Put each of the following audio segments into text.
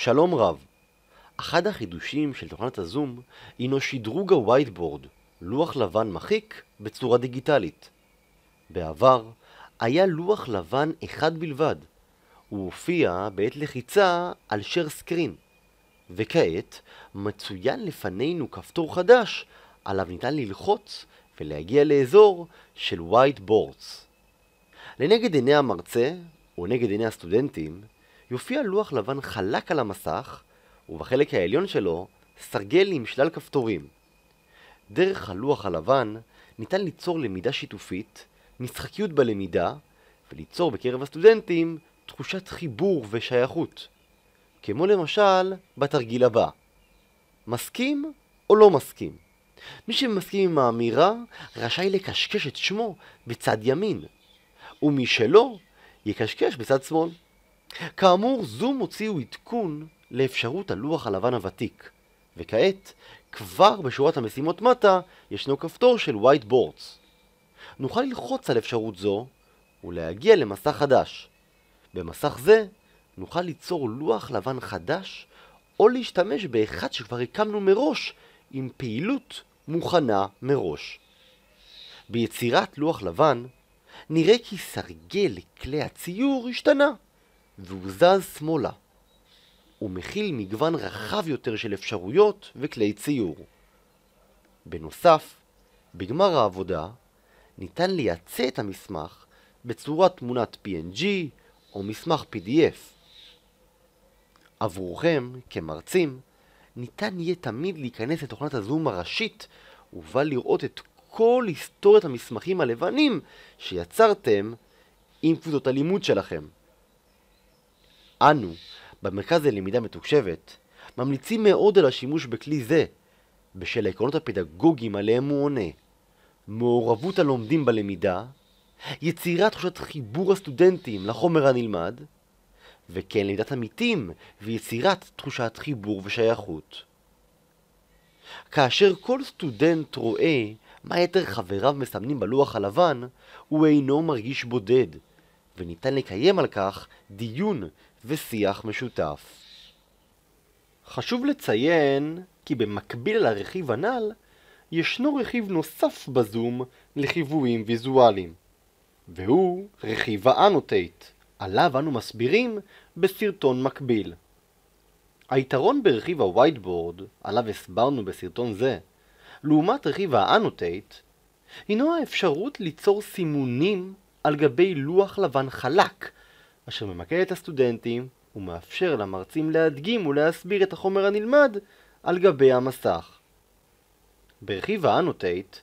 שלום רב. אחד החידושים של תוכנת הזום הינו שדרוג הווייטבורד, לוח לבן מחיק בצורה דיגיטלית. בעבר היה לוח לבן אחד בלבד. הוא הופיע בעת לחיצה על share screen, וכעת מצוין לפנינו כפתור חדש עליו ניתן ללחוץ ולהגיע לאזור של whiteboards. לנגד עיני המרצה או נגד עיני הסטודנטים יופיע לוח לבן חלק על המסך, ובחלק העליון שלו סרגל עם שלל כפתורים. דרך הלוח הלבן ניתן ליצור למידה שיתופית, משחקיות בלמידה, וליצור בקרב הסטודנטים תחושת חיבור ושייכות. כמו למשל בתרגיל הבא. מסכים או לא מסכים? מי שמסכים עם האמירה רשאי לקשקש את שמו בצד ימין, ומי שלא יקשקש בצד שמאל. כאמור, זום הוציאו עדכון לאפשרות הלוח הלבן הוותיק, וכעת כבר בשורת המשימות מטה ישנו כפתור של whiteboards. נוכל ללחוץ על אפשרות זו ולהגיע למסך חדש. במסך זה נוכל ליצור לוח לבן חדש או להשתמש באחד שכבר הקמנו מראש עם פעילות מוכנה מראש. ביצירת לוח לבן נראה כי סרגל לכלי הציור השתנה והוא זז שמאלה. הוא מכיל מגוון רחב יותר של אפשרויות וכלי ציור. בנוסף, בגמר העבודה ניתן לייצא את המסמך בצורת תמונת PNG או מסמך PDF. עבורכם, כמרצים, ניתן יהיה תמיד להיכנס לתוכנת הזום הראשית ובה לראות את כל היסטוריית המסמכים הלבנים שיצרתם עם קבוצות הלימוד שלכם. אנו, במרכז ללמידה מתוקשבת, ממליצים מאוד על השימוש בכלי זה, בשל העקרונות הפדגוגיים עליהם הוא עונה: מעורבות הלומדים בלמידה, יצירת תחושת חיבור הסטודנטים לחומר הנלמד, וכן למידת עמיתים ויצירת תחושת חיבור ושייכות. כאשר כל סטודנט רואה מה יתר חבריו מסמנים בלוח הלבן, הוא אינו מרגיש בודד, וניתן לקיים על כך דיון ושיח משותף. חשוב לציין כי במקביל לרכיב הנ"ל, ישנו רכיב נוסף בזום לחיוויים ויזואליים, והוא רכיב האנוטייט, עליו אנו מסבירים בסרטון מקביל. היתרון ברכיב הווייטבורד, עליו הסברנו בסרטון זה, לעומת רכיב האנוטייט, הינו האפשרות ליצור סימונים על גבי לוח לבן חלק, אשר ממקד את הסטודנטים ומאפשר למרצים להדגים ולהסביר את החומר הנלמד על גבי המסך. ברכיב האנוטייט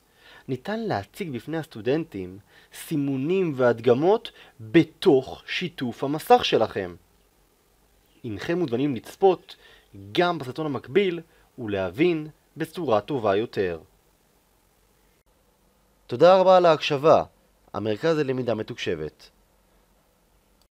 ניתן להציג בפני הסטודנטים סימונים והדגמות בתוך שיתוף המסך שלכם. אינכם מוזמנים לצפות גם בסרטון המקביל ולהבין בצורה טובה יותר. תודה רבה על ההקשבה. המרכז ללמידה מתוקשבת.